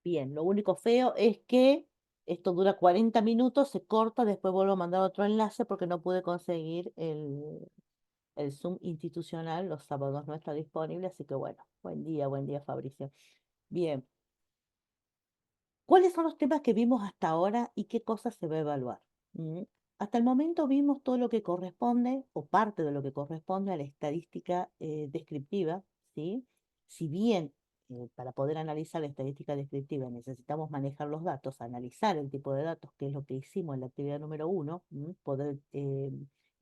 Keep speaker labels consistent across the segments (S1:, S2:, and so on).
S1: Bien, lo único feo es que esto dura 40 minutos, se corta, después vuelvo a mandar otro enlace porque no pude conseguir el Zoom institucional, los sábados no está disponible, así que bueno, buen día Fabricio. Bien, ¿cuáles son los temas que vimos hasta ahora y qué cosas se va a evaluar? Mm, Hasta el momento vimos todo lo que corresponde o parte de lo que corresponde a la estadística descriptiva, ¿sí? Si bien para poder analizar la estadística descriptiva necesitamos manejar los datos, analizar el tipo de datos, que es lo que hicimos en la actividad número uno, poder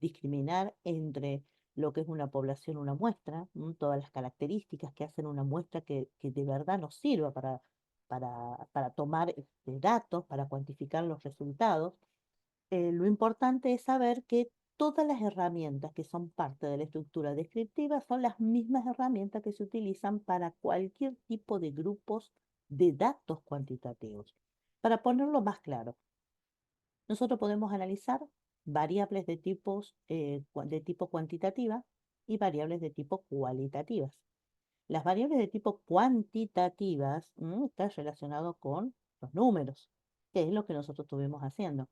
S1: discriminar entre lo que es una población, una muestra, todas las características que hacen una muestra que de verdad nos sirva para tomar datos, para cuantificar los resultados. Lo importante es saber que todas las herramientas que son parte de la estructura descriptiva son las mismas herramientas que se utilizan para cualquier tipo de grupos de datos cuantitativos. Para ponerlo más claro, nosotros podemos analizar variables de tipo cuantitativa y variables de tipo cualitativas. Las variables de tipo cuantitativas están relacionadas con los números, que es lo que nosotros estuvimos haciendo.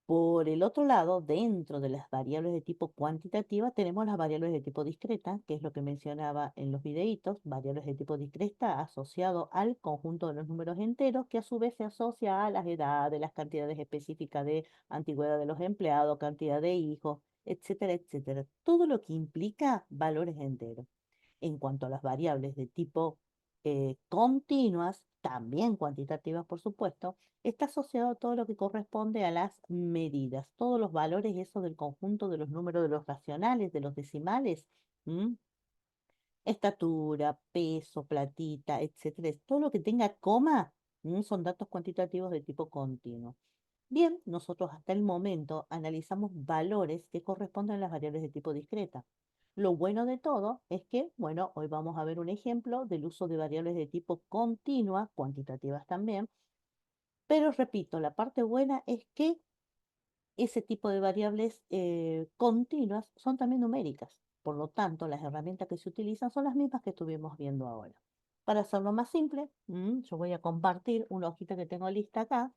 S1: Por el otro lado, dentro de las variables de tipo cuantitativa, tenemos las variables de tipo discreta, que es lo que mencionaba en los videitos, variables de tipo discreta asociado al conjunto de los números enteros, que a su vez se asocia a las edades, las cantidades específicas de antigüedad de los empleados, cantidad de hijos, etcétera, etcétera. Todo lo que implica valores enteros. En cuanto a las variables de tipo continuas, también cuantitativas, por supuesto, está asociado a todo lo que corresponde a las medidas, todos los valores, eso del conjunto de los números de los racionales, de los decimales, ¿m? Estatura, peso, platita, etcétera. Todo lo que tenga coma, son datos cuantitativos de tipo continuo. Bien, nosotros hasta el momento analizamos valores que corresponden a las variables de tipo discreta. Lo bueno de todo es que, bueno, hoy vamos a ver un ejemplo del uso de variables de tipo continua, cuantitativas también, pero repito, la parte buena es que ese tipo de variables continuas son también numéricas. Por lo tanto, las herramientas que se utilizan son las mismas que estuvimos viendo ahora. Para hacerlo más simple, yo voy a compartir una hojita que tengo lista acá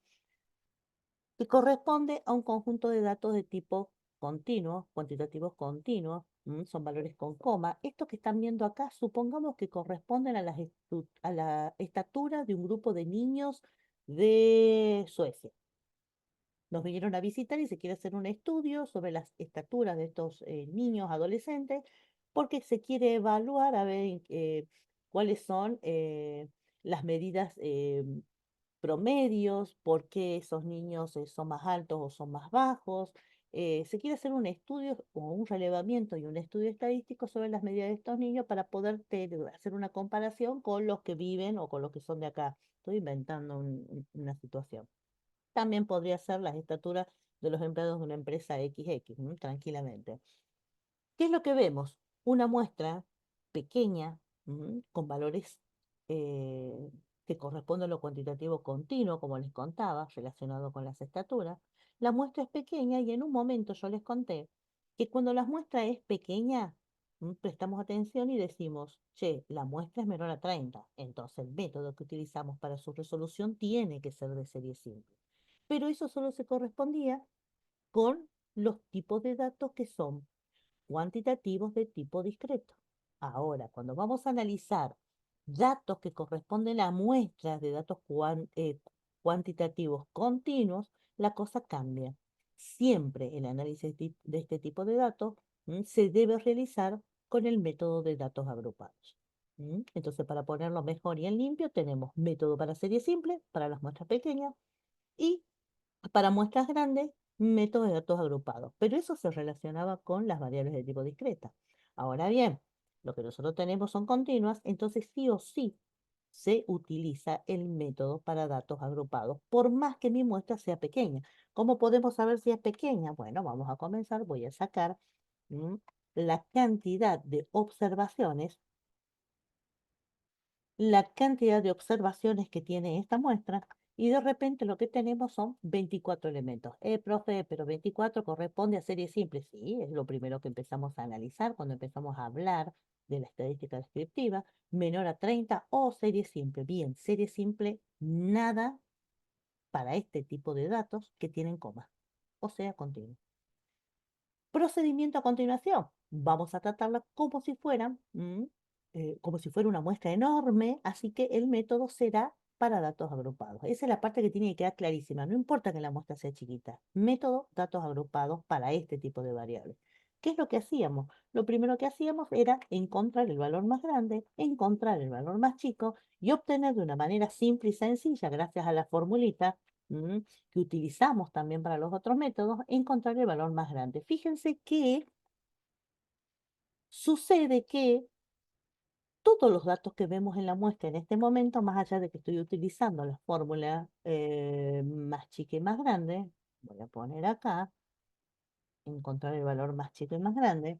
S1: que corresponde a un conjunto de datos de tipo continuo, cuantitativos continuos, son valores con coma. Estos que están viendo acá, supongamos que corresponden a la estatura de un grupo de niños de Suecia. Nos vinieron a visitar y se quiere hacer un estudio sobre las estaturas de estos niños adolescentes, porque se quiere evaluar a ver cuáles son las medidas promedios, por qué esos niños son más altos o son más bajos. Se quiere hacer un estudio o un relevamiento y un estudio estadístico sobre las medidas de estos niños para poder hacer una comparación con los que viven o con los que son de acá. Estoy inventando una situación. También podría ser las estaturas de los empleados de una empresa XX, tranquilamente. ¿Qué es lo que vemos? Una muestra pequeña, con valores eh, que corresponden a lo cuantitativo continuo, como les contaba, relacionado con las estaturas. La muestra es pequeña y en un momento yo les conté que cuando la muestra es pequeña, prestamos atención y decimos, che, la muestra es menor a 30, entonces el método que utilizamos para su resolución tiene que ser de serie simple. Pero eso solo se correspondía con los tipos de datos que son cuantitativos de tipo discreto. Ahora, cuando vamos a analizar datos que corresponden a muestras de datos cuantitativos continuos, la cosa cambia. Siempre el análisis de este tipo de datos se debe realizar con el método de datos agrupados. Entonces, para ponerlo mejor y en limpio, tenemos método para serie simple, para las muestras pequeñas, y para muestras grandes, métodos de datos agrupados, pero eso se relacionaba con las variables de tipo discreta. Ahora bien, lo que nosotros tenemos son continuas, entonces sí o sí se utiliza el método para datos agrupados, por más que mi muestra sea pequeña. ¿Cómo podemos saber si es pequeña? Bueno, vamos a comenzar, voy a sacar mm, la cantidad de observaciones, que tiene esta muestra y de repente lo que tenemos son 24 elementos. Profe, pero 24 corresponde a series simples. Sí, es lo primero que empezamos a analizar cuando empezamos a hablar de la estadística descriptiva, menor a 30 o serie simple. Bien, serie simple, nada para este tipo de datos que tienen coma, o sea, continuo. Procedimiento a continuación. Vamos a tratarla como si fueran, como si fuera una muestra enorme, así que el método será para datos agrupados. Esa es la parte que tiene que quedar clarísima. No importa que la muestra sea chiquita. Método, datos agrupados para este tipo de variables. ¿Qué es lo que hacíamos? Lo primero que hacíamos era encontrar el valor más grande, encontrar el valor más chico y obtener de una manera simple y sencilla, gracias a la formulita, que utilizamos también para los otros métodos, encontrar el valor más grande. Fíjense que sucede que todos los datos que vemos en la muestra en este momento, más allá de que estoy utilizando la fórmula más chica y más grande, voy a poner acá, encontrar el valor más chico y más grande,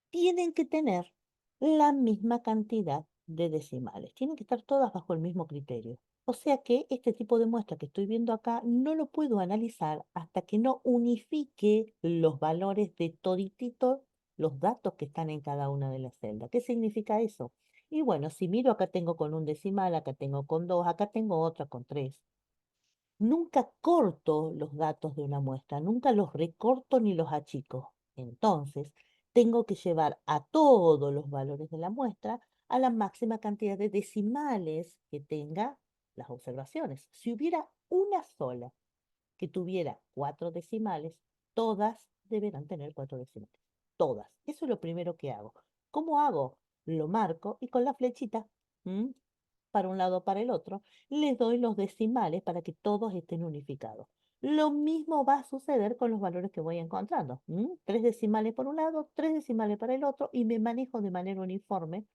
S1: tienen que tener la misma cantidad de decimales. Tienen que estar todas bajo el mismo criterio. O sea que este tipo de muestra que estoy viendo acá no lo puedo analizar hasta que no unifique los valores de toditito los datos que están en cada una de las celdas. ¿Qué significa eso? Y bueno, si miro acá tengo con un decimal, acá tengo con dos, acá tengo otra con tres. Nunca corto los datos de una muestra, nunca los recorto ni los achico. Entonces, tengo que llevar a todos los valores de la muestra a la máxima cantidad de decimales que tenga las observaciones. Si hubiera una sola que tuviera 4 decimales, todas deberán tener 4 decimales. Todas. Eso es lo primero que hago. ¿Cómo hago? Lo marco y con la flechita, ¿m? Para un lado o para el otro, les doy los decimales para que todos estén unificados. Lo mismo va a suceder con los valores que voy encontrando. 3 decimales por un lado, 3 decimales para el otro y me manejo de manera uniforme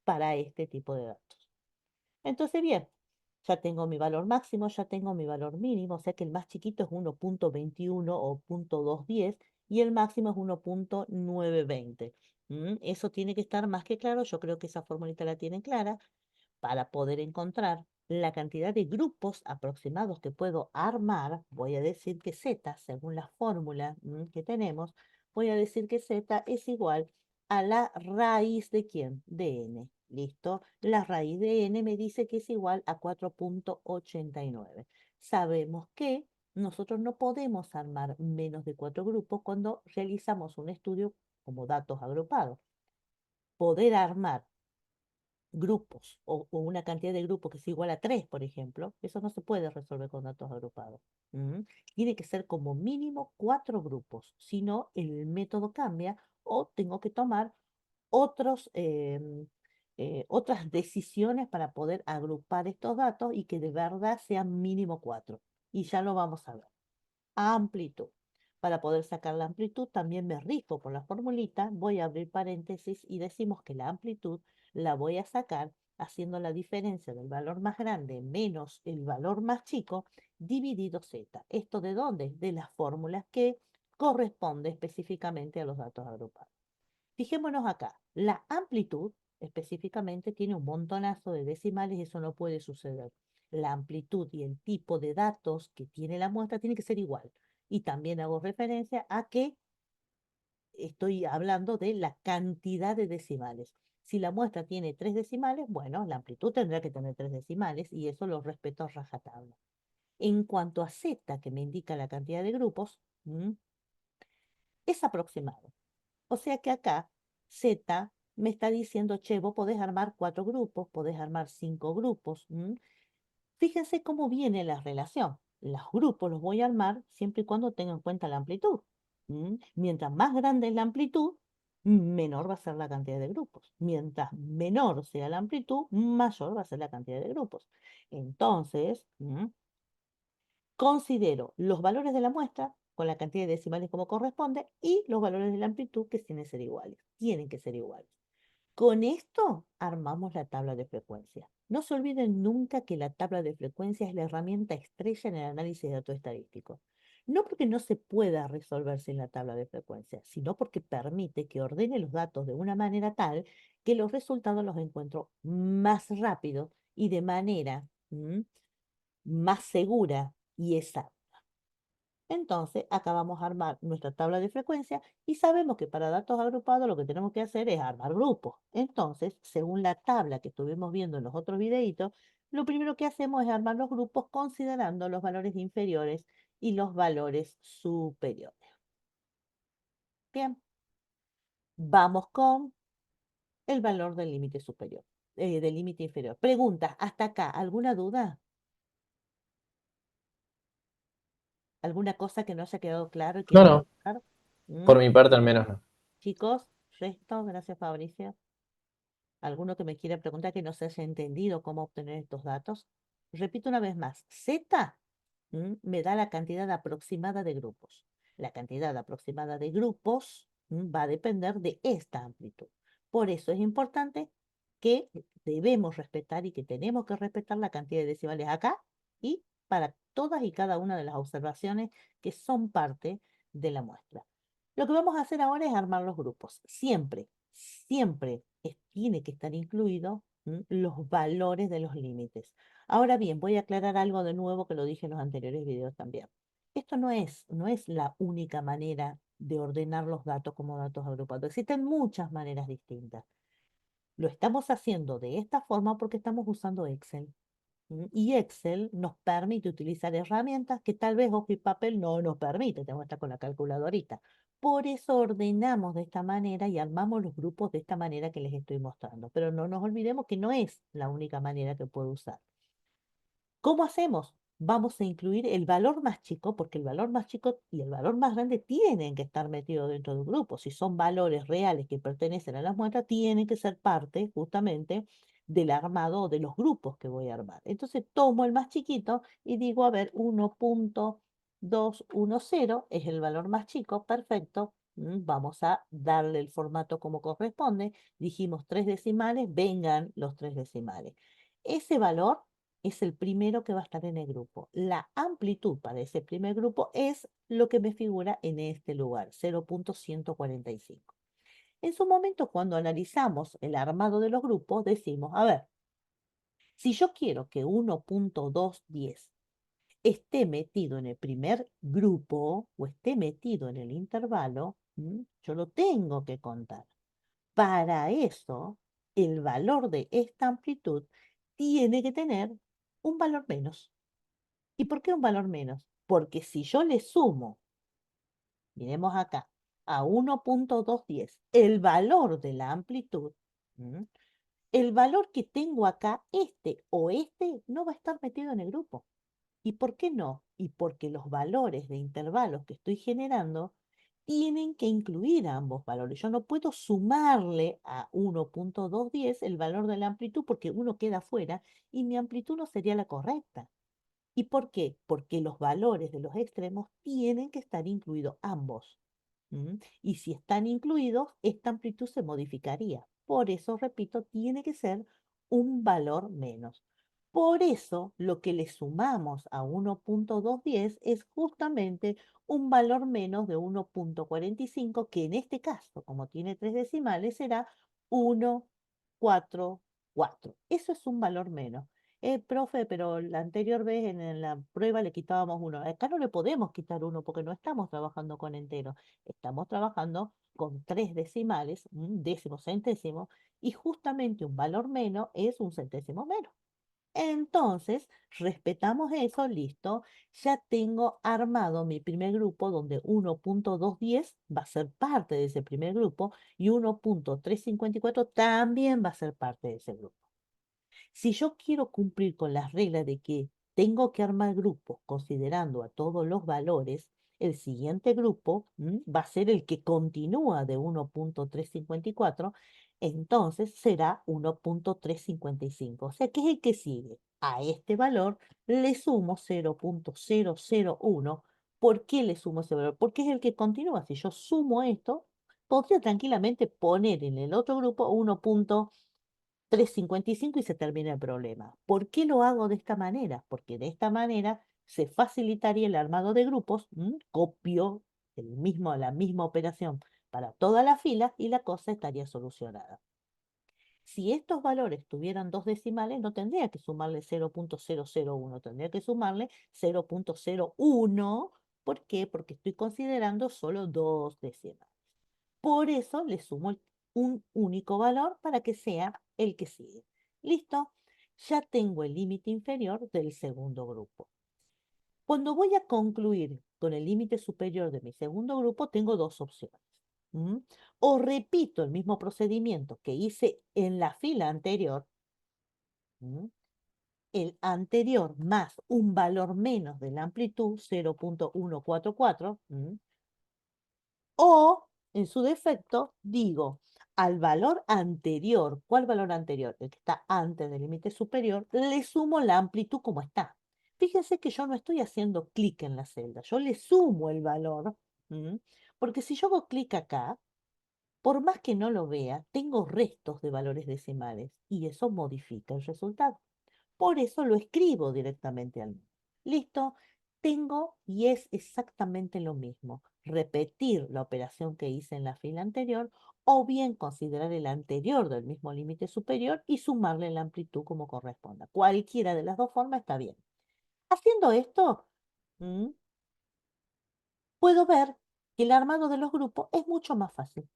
S1: para este tipo de datos. Entonces, bien, ya tengo mi valor máximo, ya tengo mi valor mínimo, o sea que el más chiquito es 1.21 o 0.210 y el máximo es 1.920. Eso tiene que estar más que claro, yo creo que esa formulita la tienen clara para poder encontrar la cantidad de grupos aproximados que puedo armar, voy a decir que Z, según la fórmula que tenemos, voy a decir que Z es igual a la raíz de ¿quién? De n. ¿Listo? La raíz de n me dice que es igual a 4.89. Sabemos que nosotros no podemos armar menos de 4 grupos cuando realizamos un estudio como datos agrupados. Poder armar grupos o una cantidad de grupos que es igual a 3, por ejemplo, eso no se puede resolver con datos agrupados. Tiene que ser como mínimo 4 grupos, si no el método cambia o tengo que tomar otras decisiones para poder agrupar estos datos y que de verdad sean mínimo 4. Y ya lo vamos a ver. Amplitud. Para poder sacar la amplitud, también me rijo por la formulita, voy a abrir paréntesis y decimos que la amplitud la voy a sacar haciendo la diferencia del valor más grande menos el valor más chico dividido z. ¿Esto de dónde? De las fórmulas que corresponde específicamente a los datos agrupados. Fijémonos acá, la amplitud específicamente tiene un montonazo de decimales y eso no puede suceder. La amplitud y el tipo de datos que tiene la muestra tiene que ser igual. Y también hago referencia a que estoy hablando de la cantidad de decimales. Si la muestra tiene 3 decimales, bueno, la amplitud tendrá que tener 3 decimales y eso lo respeto a rajatabla. En cuanto a z, que me indica la cantidad de grupos, es aproximado. O sea que acá Z me está diciendo, che, vos podés armar 4 grupos, podés armar 5 grupos. Fíjense cómo viene la relación. Los grupos los voy a armar siempre y cuando tenga en cuenta la amplitud. Mientras más grande es la amplitud, menor va a ser la cantidad de grupos. Mientras menor sea la amplitud, mayor va a ser la cantidad de grupos. Entonces, considero los valores de la muestra con la cantidad de decimales como corresponde y los valores de la amplitud que tienen que ser iguales. Tienen que ser iguales. Con esto armamos la tabla de frecuencia. No se olviden nunca que la tabla de frecuencia es la herramienta estrella en el análisis de datos estadísticos. No porque no se pueda resolver sin la tabla de frecuencia, sino porque permite que ordene los datos de una manera tal que los resultados los encuentro más rápido y de manera más segura y exacta. Entonces, acá vamos a armar nuestra tabla de frecuencia y sabemos que para datos agrupados lo que tenemos que hacer es armar grupos. Entonces, según la tabla que estuvimos viendo en los otros videitos, lo primero que hacemos es armar los grupos considerando los valores inferiores y los valores superiores. Bien, vamos con el valor del límite superior, del límite inferior. Preguntas, hasta acá, ¿alguna duda? ¿Alguna cosa que no haya quedado claro y
S2: No,
S1: quieran
S2: no,
S1: preguntar? ¿Mm?
S2: por mi parte al menos no.
S1: Chicos, resto, gracias Fabricio. ¿Alguno que me quiera preguntar que no se haya entendido cómo obtener estos datos? Repito una vez más, Z me da la cantidad aproximada de grupos. La cantidad aproximada de grupos va a depender de esta amplitud. Por eso es importante que debemos respetar y que tenemos que respetar la cantidad de decimales acá y para todas y cada una de las observaciones que son parte de la muestra. Lo que vamos a hacer ahora es armar los grupos. Siempre, siempre tiene que estar incluido los valores de los límites. Ahora bien, voy a aclarar algo de nuevo que lo dije en los anteriores videos también. Esto no es la única manera de ordenar los datos como datos agrupados. Existen muchas maneras distintas. Lo estamos haciendo de esta forma porque estamos usando Excel. Y Excel nos permite utilizar herramientas que tal vez hoja y papel no nos permite, tenemos que estar con la calculadorita. Por eso ordenamos de esta manera y armamos los grupos de esta manera que les estoy mostrando. Pero no nos olvidemos que no es la única manera que puedo usar. ¿Cómo hacemos? Vamos a incluir el valor más chico, porque el valor más chico y el valor más grande tienen que estar metidos dentro de un grupo. Si son valores reales que pertenecen a las muestras, tienen que ser parte justamente del armado o de los grupos que voy a armar. Entonces tomo el más chiquito y digo, a ver, 1.210 es el valor más chico, perfecto. Vamos a darle el formato como corresponde. Dijimos tres decimales, vengan los tres decimales. Ese valor es el primero que va a estar en el grupo. La amplitud para ese primer grupo es lo que me figura en este lugar, 0.145. En su momento, cuando analizamos el armado de los grupos, decimos, a ver, si yo quiero que 1.210 esté metido en el primer grupo o esté metido en el intervalo, yo lo tengo que contar. Para eso, el valor de esta amplitud tiene que tener un valor menos. ¿Y por qué un valor menos? Porque si yo le sumo, miremos acá, a 1.210 el valor de la amplitud, ¿m? El valor que tengo acá, este o este, no va a estar metido en el grupo. ¿Y por qué no? Y porque los valores de intervalos que estoy generando tienen que incluir a ambos valores. Yo no puedo sumarle a 1.210 el valor de la amplitud porque uno queda fuera y mi amplitud no sería la correcta. ¿Y por qué? Porque los valores de los extremos tienen que estar incluidos ambos. Y si están incluidos, esta amplitud se modificaría. Por eso, repito, tiene que ser un valor menos. Por eso, lo que le sumamos a 1.210 es justamente un valor menos de 1.45, que en este caso, como tiene tres decimales, será 1,44. Eso es un valor menos. Profe, pero la anterior vez en la prueba le quitábamos uno. Acá no le podemos quitar uno porque no estamos trabajando con enteros. Estamos trabajando con tres decimales, un décimo, centésimo, y justamente un valor menos es un centésimo menos. Entonces, respetamos eso, listo. Ya tengo armado mi primer grupo donde 1.210 va a ser parte de ese primer grupo y 1.354 también va a ser parte de ese grupo. Si yo quiero cumplir con las reglas de que tengo que armar grupos considerando a todos los valores, el siguiente grupo va a ser el que continúa de 1.354, entonces será 1.355, o sea que es el que sigue. A este valor le sumo 0.001. ¿Por qué le sumo ese valor? Porque es el que continúa. Si yo sumo esto, podría tranquilamente poner en el otro grupo 1.355 y se termina el problema. ¿Por qué lo hago de esta manera? Porque de esta manera se facilitaría el armado de grupos, copio la misma operación para toda la fila y la cosa estaría solucionada. Si estos valores tuvieran dos decimales, no tendría que sumarle 0.001, tendría que sumarle 0.01 ¿Por qué? Porque estoy considerando solo dos decimales. Por eso le sumo un único valor para que sea el que sigue. ¿Listo? Ya tengo el límite inferior del segundo grupo. Cuando voy a concluir con el límite superior de mi segundo grupo, tengo dos opciones. ¿Mm? O repito el mismo procedimiento que hice en la fila anterior, ¿mm? El anterior más un valor menos de la amplitud, 0,144, o, en su defecto, digo al valor anterior. ¿Cuál valor anterior? El que está antes del límite superior, le sumo la amplitud como está. Fíjense que yo no estoy haciendo clic en la celda, yo le sumo el valor, ¿m? Porque si yo hago clic acá, por más que no lo vea, tengo restos de valores decimales y eso modifica el resultado. Por eso lo escribo directamente al menú. Listo, tengo y es exactamente lo mismo. Repetir la operación que hice en la fila anterior o bien considerar el anterior del mismo límite superior y sumarle la amplitud como corresponda. Cualquiera de las dos formas está bien. Haciendo esto, ¿m? Puedo ver que el armado de los grupos es mucho más fácil,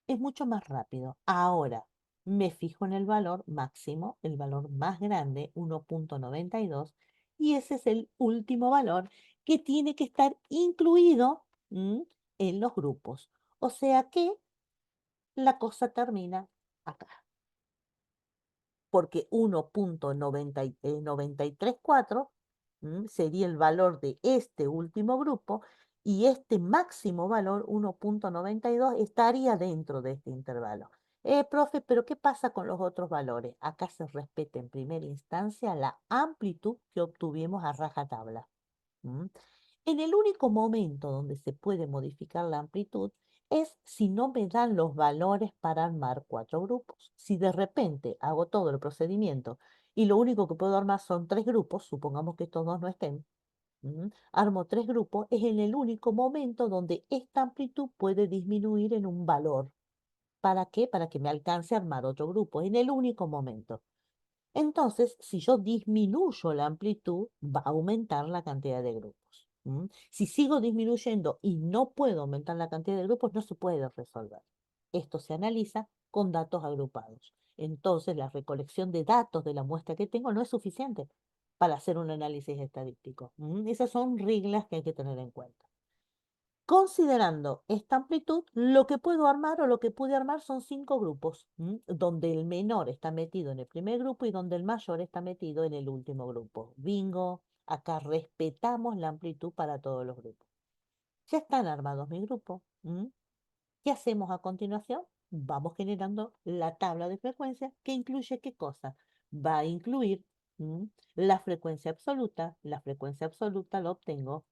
S1: es mucho más rápido. Ahora me fijo en el valor máximo, el valor más grande, 1,92, y ese es el último valor que tiene que estar incluido en los grupos. O sea que la cosa termina acá, porque 1,934 sería el valor de este último grupo y este máximo valor, 1,92, estaría dentro de este intervalo. Profe, pero ¿qué pasa con los otros valores? Acá se respeta en primera instancia la amplitud que obtuvimos a rajatabla. ¿M? En el único momento donde se puede modificar la amplitud es si no me dan los valores para armar cuatro grupos. Si de repente hago todo el procedimiento y lo único que puedo armar son tres grupos, supongamos que estos dos no estén, armo tres grupos, es en el único momento donde esta amplitud puede disminuir en un valor. ¿Para qué? Para que me alcance a armar otro grupo, en el único momento. Entonces, si yo disminuyo la amplitud, va a aumentar la cantidad de grupos. Si sigo disminuyendo y no puedo aumentar la cantidad de grupos, no se puede resolver. Esto se analiza con datos agrupados. Entonces, la recolección de datos de la muestra que tengo no es suficiente para hacer un análisis estadístico. Esas son reglas que hay que tener en cuenta. Considerando esta amplitud, lo que puedo armar o lo que pude armar son cinco grupos, donde el menor está metido en el primer grupo y donde el mayor está metido en el último grupo. Bingo, acá respetamos la amplitud para todos los grupos. Ya están armados mis grupos. ¿Qué hacemos a continuación? Vamos generando la tabla de frecuencia que incluye qué cosa. Va a incluir la frecuencia absoluta. La frecuencia absoluta la obtengo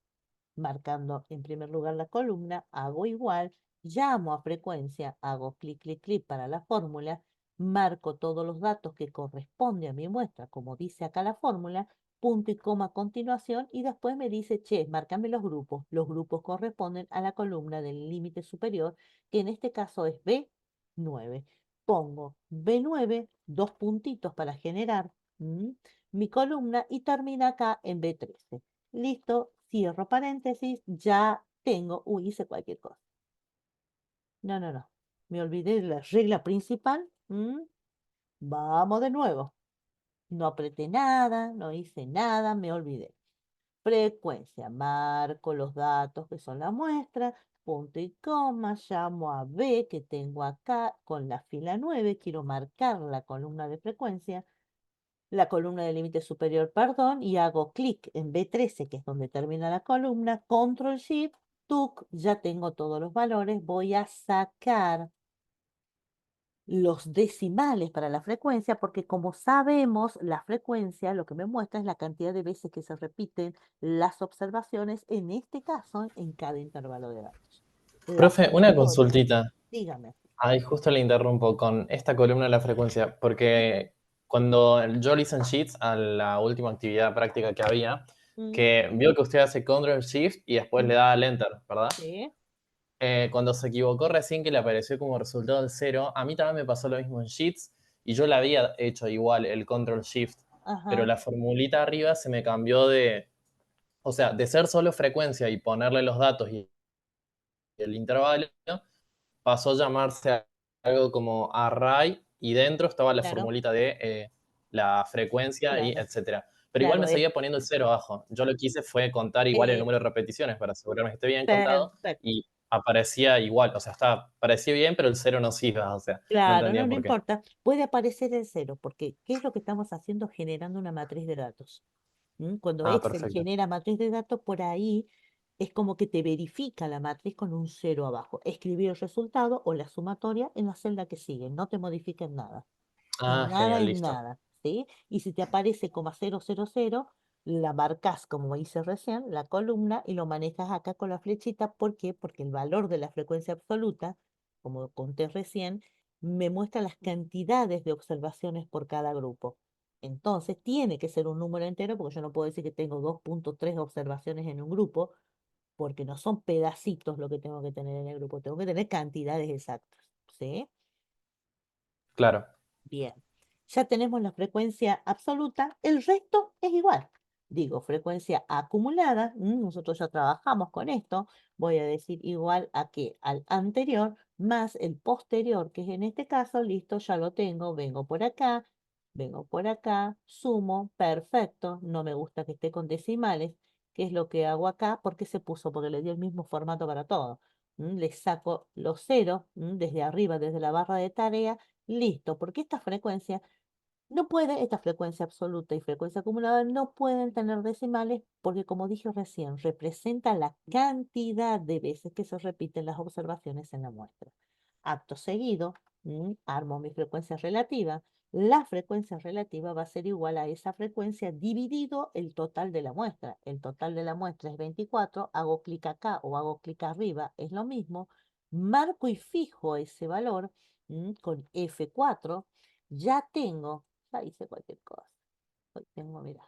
S1: marcando en primer lugar la columna, hago igual, llamo a frecuencia, hago clic, clic, clic para la fórmula, marco todos los datos que corresponde a mi muestra, como dice acá la fórmula, punto y coma a continuación, y después me dice, che, márcame los grupos. Los grupos corresponden a la columna del límite superior, que en este caso es B9. Pongo B9, dos puntitos para generar mi columna y termina acá en B13. Listo, cierro paréntesis, ya tengo, uy, hice cualquier cosa. No, no, no, me olvidé de la regla principal. Vamos de nuevo. No apreté nada, no hice nada, me olvidé. Frecuencia, marco los datos que son la muestra, punto y coma, llamo a B que tengo acá con la fila 9, quiero marcar la columna de frecuencia, la columna de límite superior, perdón, y hago clic en B13, que es donde termina la columna, Control Shift, TUC, ya tengo todos los valores, voy a sacar los decimales para la frecuencia, porque como sabemos, la frecuencia lo que me muestra es la cantidad de veces que se repiten las observaciones, en este caso, en cada intervalo de datos. La
S2: Profe, una
S1: sumatoria,
S2: consultita.
S1: dígame.
S2: Ahí justo le interrumpo con esta columna de la frecuencia, porque cuando yo le hice en Sheets a la última actividad práctica que había,
S1: Mm,
S2: que vio que usted hace Control Shift y después le
S1: mm,
S2: da al Enter, ¿verdad?
S1: sí,
S2: Cuando se equivocó recién que le apareció como resultado el cero, a mí también me pasó lo mismo en Sheets y yo le había hecho igual el Control Shift, pero
S1: ajá.
S2: la formulita arriba se me cambió de O sea, de ser solo frecuencia y ponerle los datos y el intervalo, pasó a llamarse algo como array y dentro estaba la
S1: Claro,
S2: formulita de la frecuencia y
S1: claro,
S2: etcétera. Pero igual
S1: claro,
S2: me
S1: es
S2: seguía poniendo el cero abajo. Yo lo que hice fue contar igual el
S1: eh,
S2: número de repeticiones para asegurarme que esté bien contado
S1: perfecto.
S2: y aparecía igual, o sea, parecía bien, pero el cero no se iba, o sea, no
S1: Claro, no,
S2: entendía
S1: no
S2: por qué.
S1: importa. Puede aparecer el cero, porque ¿qué es lo que estamos haciendo? Generando una matriz de datos. Cuando
S2: Ah,
S1: Excel
S2: perfecto.
S1: genera matriz de datos, por ahí es como que te verifica la matriz con un cero abajo. Escribir el resultado o la sumatoria en la celda que sigue. No te modifiquen nada.
S2: Ah,
S1: Nada
S2: genial,
S1: en
S2: listo.
S1: nada, ¿sí? Y si te aparece coma cero cero cero, la marcas como hice recién, la columna, y lo manejas acá con la flechita. ¿Por qué? Porque el valor de la frecuencia absoluta, como conté recién, me muestra las cantidades de observaciones por cada grupo. Entonces, tiene que ser un número entero, porque yo no puedo decir que tengo 2.3 observaciones en un grupo, porque no son pedacitos lo que tengo que tener en el grupo, tengo que tener cantidades exactas, ¿sí?
S2: Claro.
S1: Bien, ya tenemos la frecuencia absoluta, el resto es igual. Digo, frecuencia acumulada, nosotros ya trabajamos con esto, voy a decir igual a que al anterior más el posterior, que es en este caso, listo, ya lo tengo, vengo por acá, sumo, perfecto, no me gusta que esté con decimales. ¿Qué es lo que hago acá? ¿Por qué se puso? Porque le di el mismo formato para todo. Le saco los ceros desde arriba, desde la barra de tarea. Listo, porque esta frecuencia no puede, esta frecuencia absoluta y frecuencia acumulada no pueden tener decimales porque, como dije recién, representa la cantidad de veces que se repiten las observaciones en la muestra. Acto seguido, armo mi frecuencia relativa. La frecuencia relativa va a ser igual a esa frecuencia dividido el total de la muestra. El total de la muestra es 24, hago clic acá o hago clic arriba, es lo mismo. Marco y fijo ese valor con F4. Ya tengo, ya hice cualquier cosa. Hoy tengo, mira,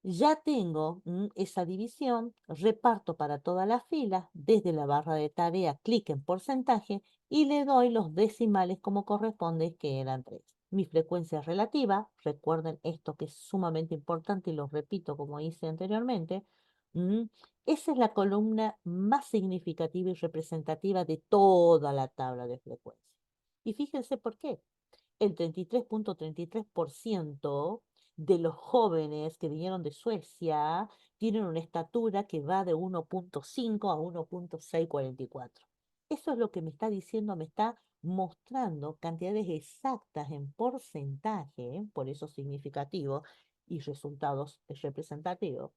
S1: ya tengo esa división, reparto para todas las filas, desde la barra de tarea, clic en porcentaje y le doy los decimales como corresponde, que eran 3. Mi frecuencia relativa, recuerden esto que es sumamente importante y lo repito como hice anteriormente, mm, esa es la columna más significativa y representativa de toda la tabla de frecuencia. Y fíjense por qué el 33.33% de los jóvenes que vinieron de Suecia tienen una estatura que va de 1.5 a 1.644. Eso es lo que me está diciendo, me está mostrando cantidades exactas en porcentaje, por eso significativo, y resultados representativos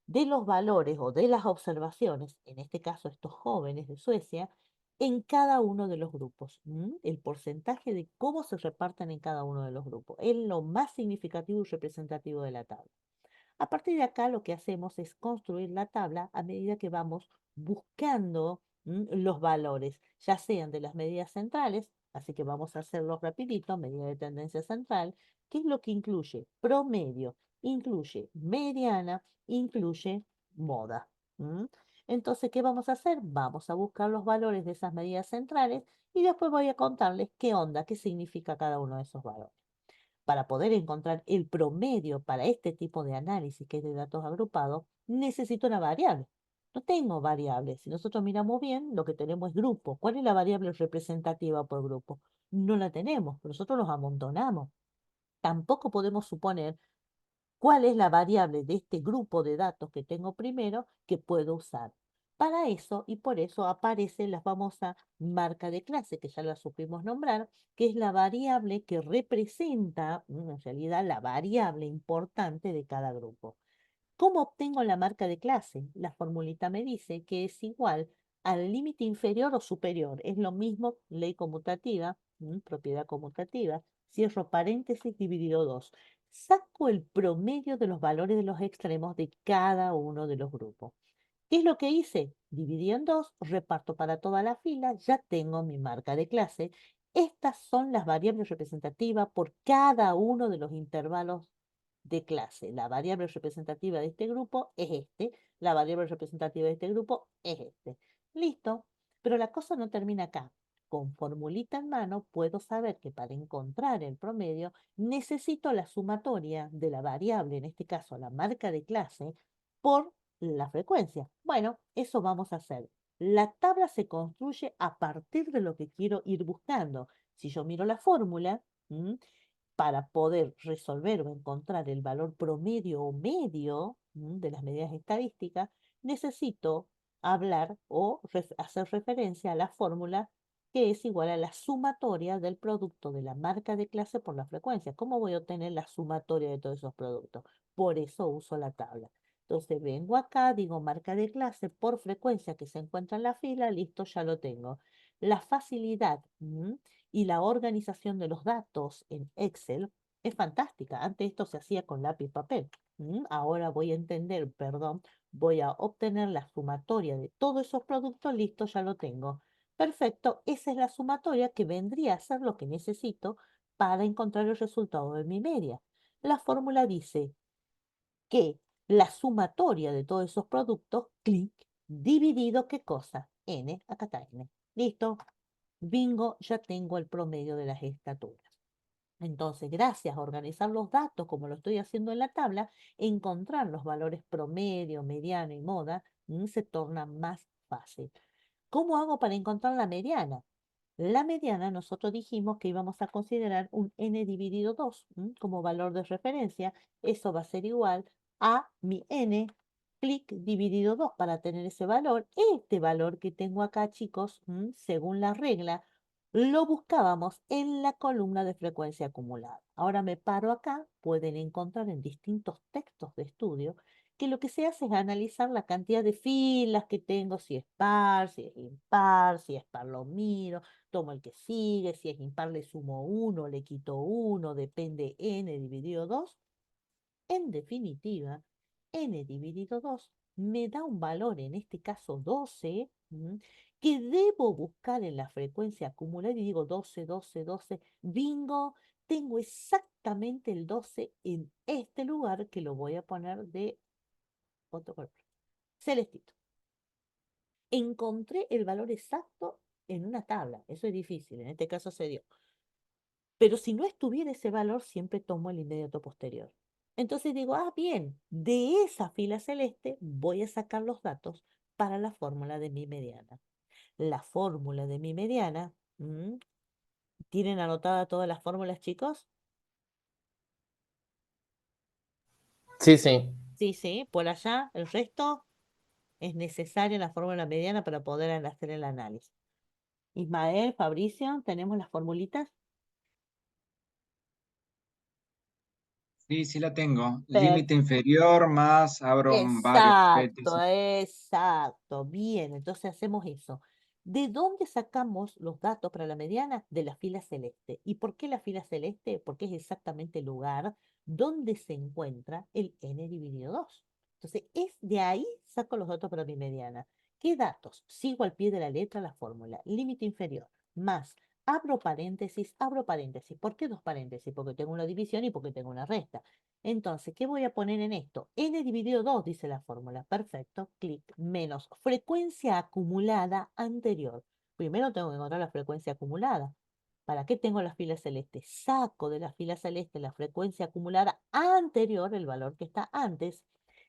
S1: de los valores o de las observaciones, en este caso estos jóvenes de Suecia, en cada uno de los grupos. El porcentaje de cómo se reparten en cada uno de los grupos. Es lo más significativo y representativo de la tabla. A partir de acá lo que hacemos es construir la tabla a medida que vamos buscando los valores, ya sean de las medidas centrales, así que vamos a hacerlo rapidito, medida de tendencia central, que es lo que incluye promedio, incluye mediana, incluye moda. ¿m? Entonces, ¿qué vamos a hacer? Vamos a buscar los valores de esas medidas centrales y después voy a contarles qué onda, qué significa cada uno de esos valores. Para poder encontrar el promedio para este tipo de análisis, que es de datos agrupados, necesito una variable. No tengo variables. Si nosotros miramos bien, lo que tenemos es grupo. ¿Cuál es la variable representativa por grupo? No la tenemos. Nosotros los amontonamos. Tampoco podemos suponer cuál es la variable de este grupo de datos que tengo primero que puedo usar. Para eso y por eso aparece la famosa marca de clase, que ya la supimos nombrar, que es la variable que representa, en realidad, la variable importante de cada grupo. ¿Cómo obtengo la marca de clase? La formulita me dice que es igual al límite inferior o superior. Es lo mismo, ley conmutativa, propiedad conmutativa. Cierro paréntesis, dividido 2. Saco el promedio de los valores de los extremos de cada uno de los grupos. ¿Qué es lo que hice? Dividí en 2, reparto para toda la fila, ya tengo mi marca de clase. Estas son las variables representativas por cada uno de los intervalos de clase. La variable representativa de este grupo es este, la variable representativa de este grupo es este. Listo, pero la cosa no termina acá. con formulita en mano, puedo saber que para encontrar el promedio necesito la sumatoria de la variable, en este caso la marca de clase, por la frecuencia. Bueno, eso vamos a hacer. La tabla se construye a partir de lo que quiero ir buscando. Si yo miro la fórmula, para poder resolver o encontrar el valor promedio o medio de las medidas estadísticas, necesito hablar o hacer referencia a la fórmula que es igual a la sumatoria del producto de la marca de clase por la frecuencia. ¿Cómo voy a obtener la sumatoria de todos esos productos? Por eso uso la tabla. Entonces vengo acá, digo marca de clase por frecuencia que se encuentra en la fila, listo, ya lo tengo. La facilidad y la organización de los datos en Excel es fantástica. Antes esto se hacía con lápiz y papel. Ahora voy a entender, perdón, voy a obtener la sumatoria de todos esos productos, listo, ya lo tengo. Perfecto, esa es la sumatoria que vendría a ser lo que necesito para encontrar el resultado de mi media. La fórmula dice que la sumatoria de todos esos productos, clic, dividido, ¿qué cosa? N, acá está N. Listo, bingo, ya tengo el promedio de las estaturas. Entonces, gracias a organizar los datos como lo estoy haciendo en la tabla, encontrar los valores promedio, mediano y moda se torna más fácil. ¿Cómo hago para encontrar la mediana? La mediana nosotros dijimos que íbamos a considerar un n dividido 2 como valor de referencia. Eso va a ser igual a mi n clic dividido 2 para tener ese valor. Este valor que tengo acá, chicos, según la regla, lo buscábamos en la columna de frecuencia acumulada. Ahora me paro acá, pueden encontrar en distintos textos de estudio que lo que se hace es analizar la cantidad de filas que tengo, si es par, si es impar, si es par lo miro, tomo el que sigue, si es impar le sumo 1, le quito 1, depende n dividido 2. En definitiva, n dividido 2 me da un valor, en este caso 12, que debo buscar en la frecuencia acumulada y digo 12, 12, 12, bingo, tengo exactamente el 12 en este lugar que lo voy a poner de otro color, celestito. Encontré el valor exacto en una tabla, eso es difícil, en este caso se dio. Pero si no estuviera ese valor, siempre tomo el inmediato posterior. Entonces digo, bien, de esa fila celeste voy a sacar los datos para la fórmula de mi mediana. La fórmula de mi mediana, ¿tienen anotada todas las fórmulas, chicos?
S2: Sí, sí.
S1: Sí, sí, por allá, el resto es necesaria la fórmula mediana para poder hacer el análisis. Ismael, Fabricio, ¿tenemos las formulitas?
S3: Sí, sí la tengo.
S1: Per-
S3: Límite inferior más abro varios
S1: Exacto,
S3: paréntesis.
S1: exacto. Bien, entonces hacemos eso. ¿De dónde sacamos los datos para la mediana? De la fila celeste. ¿Y por qué la fila celeste? Porque es exactamente el lugar donde se encuentra el n dividido 2. Entonces, es de ahí saco los datos para mi mediana. ¿Qué datos? Sigo al pie de la letra la fórmula. Límite inferior más abro paréntesis, abro paréntesis. ¿Por qué dos paréntesis? Porque tengo una división y porque tengo una resta. Entonces, ¿qué voy a poner en esto? N dividido 2 dice la fórmula. Perfecto. Clic. Menos frecuencia acumulada anterior. Primero tengo que encontrar la frecuencia acumulada. ¿Para qué tengo la fila celeste? Saco de la fila celeste la frecuencia acumulada anterior, el valor que está antes.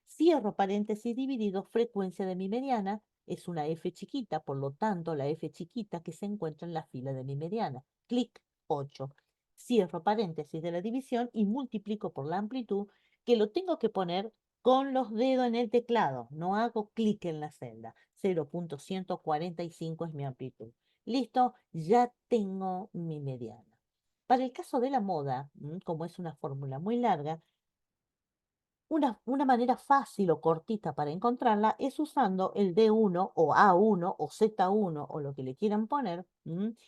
S1: Cierro paréntesis dividido frecuencia de mi mediana. Es una F chiquita, por lo tanto, la F chiquita que se encuentra en la fila de mi mediana. Clic 8. Cierro paréntesis de la división y multiplico por la amplitud, que lo tengo que poner con los dedos en el teclado. No hago clic en la celda. 0.145 es mi amplitud. Listo, ya tengo mi mediana. Para el caso de la moda, como es una fórmula muy larga, una manera fácil o cortita para encontrarla es usando el D1 o A1 o Z1 o lo que le quieran poner,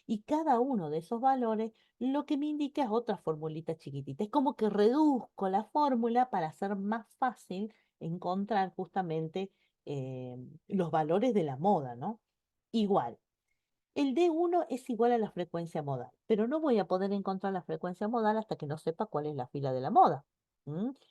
S1: y cada uno de esos valores lo que me indica es otra formulita chiquitita. Es como que reduzco la fórmula para hacer más fácil encontrar justamente los valores de la moda, ¿no? Igual. El D1 es igual a la frecuencia modal, pero no voy a poder encontrar la frecuencia modal hasta que no sepa cuál es la fila de la moda.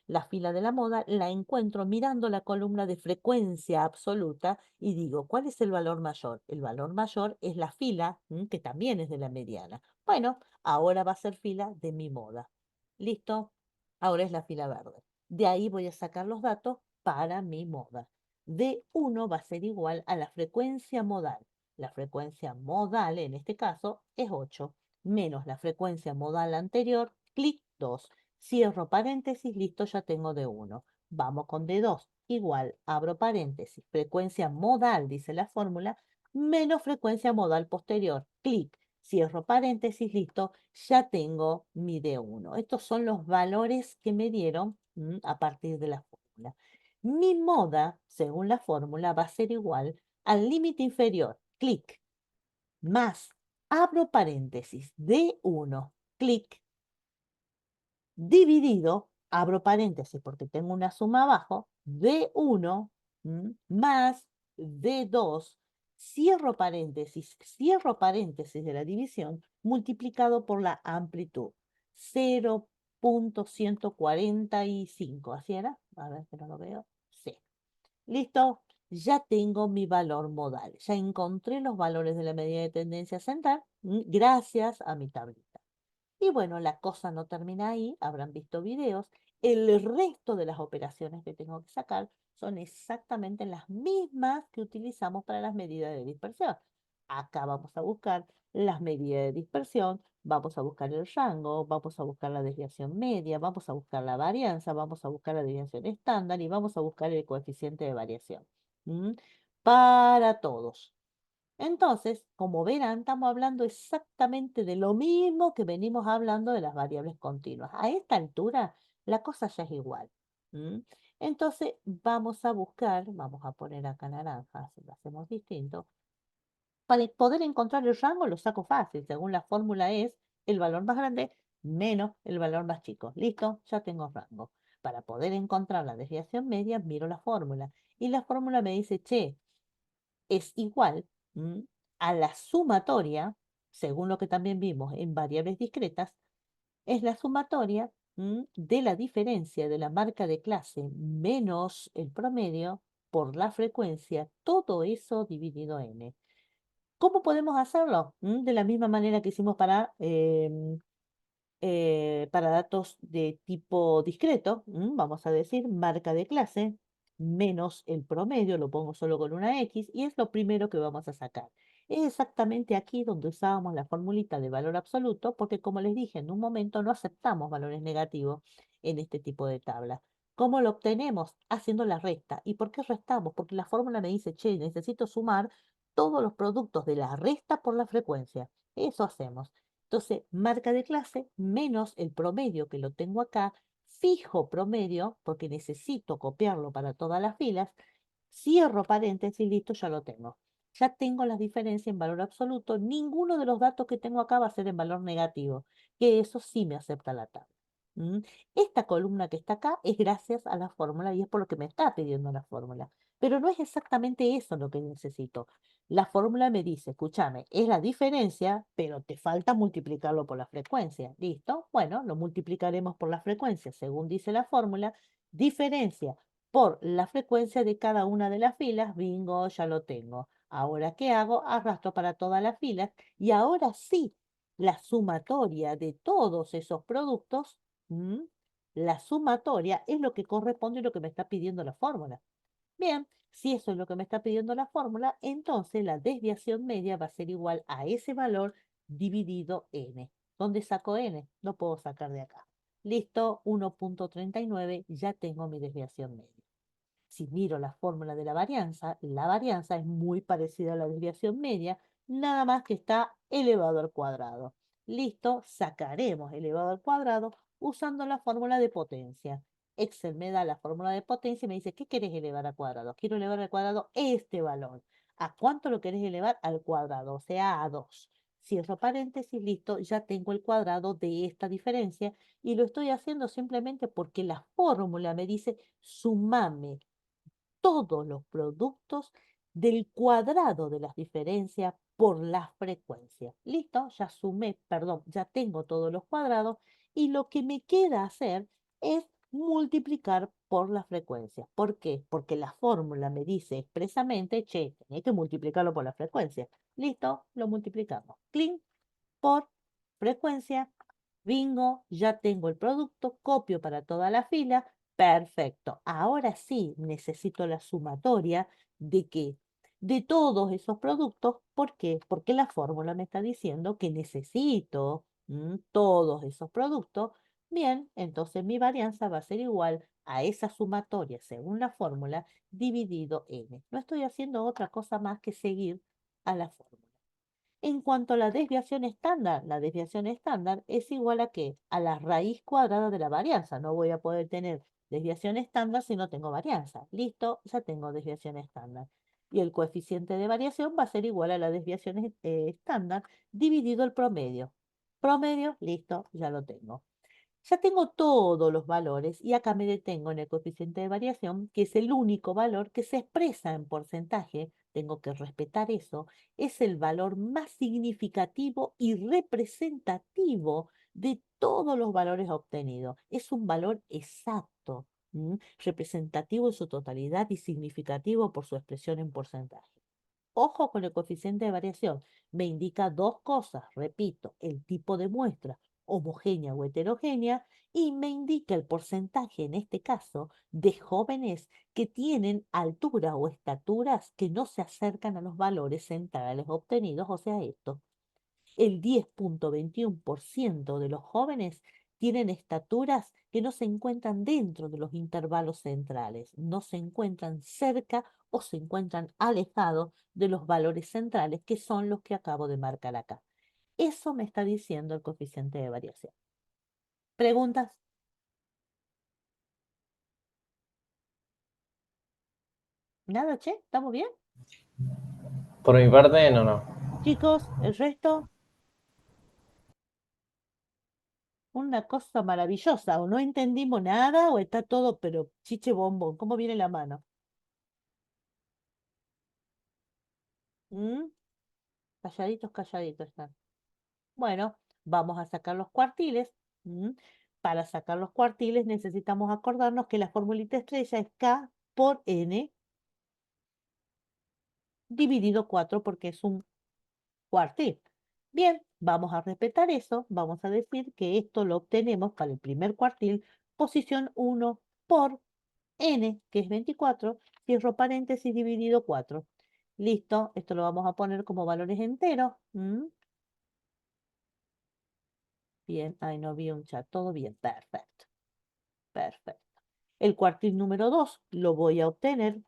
S1: La fila de la moda la encuentro mirando la columna de frecuencia absoluta y digo, ¿cuál es el valor mayor? El valor mayor es la fila, que también es de la mediana. Bueno, ahora va a ser fila de mi moda. ¿Listo? Ahora es la fila verde. De ahí voy a sacar los datos para mi moda. D1 va a ser igual a la frecuencia modal. La frecuencia modal, en este caso, es 8, menos la frecuencia modal anterior, clic 2. Cierro paréntesis, listo, ya tengo D1. Vamos con D2, igual, abro paréntesis, frecuencia modal, dice la fórmula, menos frecuencia modal posterior, clic, cierro paréntesis, listo, ya tengo mi D1. Estos son los valores que me dieron a partir de la fórmula. Mi moda, según la fórmula, va a ser igual al límite inferior, clic, más, abro paréntesis, D1, clic, dividido, abro paréntesis porque tengo una suma abajo, D1 más D2, cierro paréntesis de la división, multiplicado por la amplitud, 0,145, ¿así era? A ver que no lo veo. Sí. ¿Listo? Ya tengo mi valor modal. Ya encontré los valores de la medida de tendencia central gracias a mi tablita. Y bueno, la cosa no termina ahí, habrán visto videos. El resto de las operaciones que tengo que sacar son exactamente las mismas que utilizamos para las medidas de dispersión. Acá vamos a buscar las medidas de dispersión, vamos a buscar el rango, vamos a buscar la desviación media, vamos a buscar la varianza, vamos a buscar la desviación estándar y vamos a buscar el coeficiente de variación. ¿Mm? Para todos. Entonces, como verán, estamos hablando exactamente de lo mismo que venimos hablando de las variables continuas. A esta altura, la cosa ya es igual. ¿Mm? Entonces, vamos a buscar, vamos a poner acá naranja, así lo hacemos distinto. Para poder encontrar el rango lo saco fácil, según la fórmula es el valor más grande menos el valor más chico. Listo, ya tengo rango. Para poder encontrar la desviación media, miro la fórmula. Y la fórmula me dice, che, es igual a la sumatoria, según lo que también vimos en variables discretas, es la sumatoria de la diferencia de la marca de clase menos el promedio por la frecuencia, todo eso dividido n. ¿Cómo podemos hacerlo? De la misma manera que hicimos para datos de tipo discreto, vamos a decir marca de clase menos el promedio, lo pongo solo con una X y es lo primero que vamos a sacar. Es exactamente aquí donde usábamos la formulita de valor absoluto porque como les dije en un momento no aceptamos valores negativos en este tipo de tabla. ¿Cómo lo obtenemos? Haciendo la resta. ¿Y por qué restamos? Porque la fórmula me dice, che, necesito sumar todos los productos de la resta por la frecuencia. Eso hacemos. Entonces, marca de clase menos el promedio que lo tengo acá, fijo promedio, porque necesito copiarlo para todas las filas, cierro paréntesis, listo, ya lo tengo. Ya tengo las diferencias en valor absoluto. Ninguno de los datos que tengo acá va a ser en valor negativo, que eso sí me acepta la tabla. Esta columna que está acá es gracias a la fórmula y es por lo que me está pidiendo la fórmula. Pero no es exactamente eso lo que necesito. La fórmula me dice, escúchame, es la diferencia, pero te falta multiplicarlo por la frecuencia. ¿Listo? Bueno, lo multiplicaremos por la frecuencia, según dice la fórmula. Diferencia por la frecuencia de cada una de las filas. Bingo, ya lo tengo. Ahora, ¿qué hago? Arrastro para todas las filas y ahora sí, la sumatoria de todos esos productos, la sumatoria es lo que corresponde a lo que me está pidiendo la fórmula. Bien, si eso es lo que me está pidiendo la fórmula, entonces la desviación media va a ser igual a ese valor dividido n. ¿Dónde saco n? Lo puedo sacar de acá. Listo, 1,39, ya tengo mi desviación media. Si miro la fórmula de la varianza es muy parecida a la desviación media, nada más que está elevado al cuadrado. Listo, sacaremos elevado al cuadrado usando la fórmula de potencia. Excel me da la fórmula de potencia y me dice, ¿qué querés elevar al cuadrado? Quiero elevar al cuadrado este valor. ¿A cuánto lo querés elevar? Al cuadrado, o sea, a 2. Cierro paréntesis, listo, ya tengo el cuadrado de esta diferencia y lo estoy haciendo simplemente porque la fórmula me dice, sumame todos los productos del cuadrado de las diferencias por la frecuencia. Listo, ya sumé, perdón, ya tengo todos los cuadrados y lo que me queda hacer es multiplicar por la frecuencia. ¿Por qué? Porque la fórmula me dice expresamente, che, tenés que multiplicarlo por la frecuencia. Listo, lo multiplicamos. Clean por frecuencia. Bingo, ya tengo el producto, copio para toda la fila. Perfecto. Ahora sí necesito la sumatoria de qué, de todos esos productos. ¿Por qué? Porque la fórmula me está diciendo que necesito todos esos productos. Bien, entonces mi varianza va a ser igual a esa sumatoria según la fórmula dividido n. No estoy haciendo otra cosa más que seguir a la fórmula. En cuanto a la desviación estándar es igual a qué? A la raíz cuadrada de la varianza. No voy a poder tener desviación estándar si no tengo varianza. Listo, ya tengo desviación estándar. Y el coeficiente de variación va a ser igual a la desviación estándar dividido el promedio. Promedio, listo, ya lo tengo. Ya tengo todos los valores y acá me detengo en el coeficiente de variación, que es el único valor que se expresa en porcentaje. Tengo que respetar eso. Es el valor más significativo y representativo de todos los valores obtenidos. Es un valor exacto, representativo en su totalidad y significativo por su expresión en porcentaje. Ojo con el coeficiente de variación. Me indica dos cosas, repito, el tipo de muestra, homogénea o heterogénea, y me indica el porcentaje, en este caso, de jóvenes que tienen altura o estaturas que no se acercan a los valores centrales obtenidos, o sea, esto. El 10,21% de los jóvenes tienen estaturas que no se encuentran dentro de los intervalos centrales, no se encuentran cerca o se encuentran alejados de los valores centrales, que son los que acabo de marcar acá. Eso me está diciendo el coeficiente de variación. ¿Preguntas? ¿Nada, che? ¿Estamos bien?
S2: Por mi parte, no.
S1: Chicos, el resto, una cosa maravillosa. O no entendimos nada o está todo, pero chiche bombón. ¿Cómo viene la mano? ¿Mm? Calladitos, calladitos están. Bueno, vamos a sacar los cuartiles. ¿M? Para sacar los cuartiles necesitamos acordarnos que la formulita estrella es K por N dividido 4 porque es un cuartil. Bien, vamos a respetar eso. Vamos a decir que esto lo obtenemos para el primer cuartil, posición 1 por N, que es 24, cierro paréntesis dividido 4. Listo, esto lo vamos a poner como valores enteros. Bien, ahí no vi un chat, todo bien, perfecto, perfecto. El cuartil número 2 lo voy a obtener,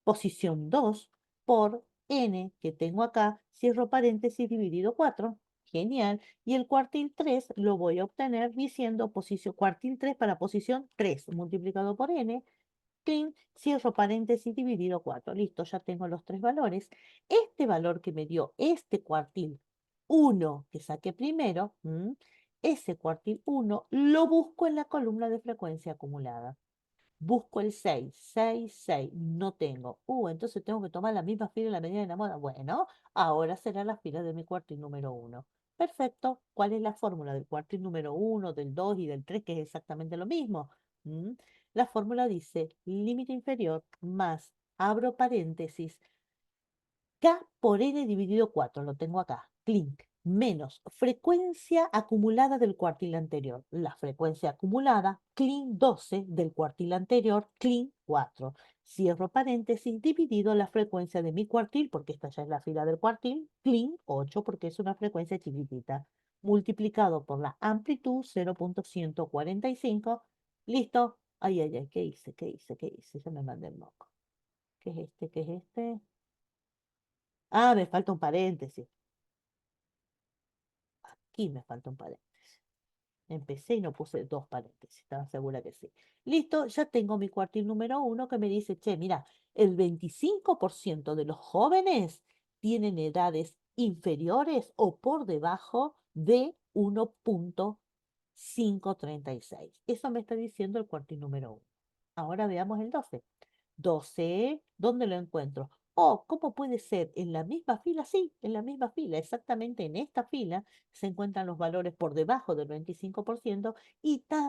S1: posición 2 por n que tengo acá, cierro paréntesis dividido 4, genial. Y el cuartil 3 lo voy a obtener diciendo posición, cuartil 3 para posición 3 multiplicado por n, clean, cierro paréntesis dividido 4. Listo, ya tengo los tres valores. Este valor que me dio este cuartil 1 que saqué primero, ese cuartil 1 lo busco en la columna de frecuencia acumulada. Busco el 6, 6, 6, no tengo. Entonces tengo que tomar la misma fila en la medida de la moda. Bueno, ahora será la fila de mi cuartil número 1. Perfecto. ¿Cuál es la fórmula del cuartil número 1, del 2 y del 3, que es exactamente lo mismo? ¿Mm? La fórmula dice límite inferior más, abro paréntesis, K por N dividido 4, lo tengo acá, clink, menos frecuencia acumulada del cuartil anterior. La frecuencia acumulada, clink 12 del cuartil anterior, clink 4. Cierro paréntesis, dividido la frecuencia de mi cuartil, porque esta ya es la fila del cuartil, clink 8, porque es una frecuencia chiquitita, multiplicado por la amplitud 0,145. Listo. Ay, ay, ay, ¿qué hice? ¿Qué hice? ¿Qué hice? Ya me mandé el moco. ¿Qué es este? ¿Qué es este? Ah, me falta un paréntesis. Aquí me falta un paréntesis. Empecé y no puse dos paréntesis. Estaba segura que sí. Listo, ya tengo mi cuartil número 1 que me dice, che, mira, el 25% de los jóvenes tienen edades inferiores o por debajo de 1,536. Eso me está diciendo el cuartil número 1. Ahora veamos el 12. 12, ¿dónde lo encuentro? Oh, ¿cómo puede ser? ¿En la misma fila? Sí, en la misma fila, exactamente en esta fila se encuentran los valores por debajo del 25% y también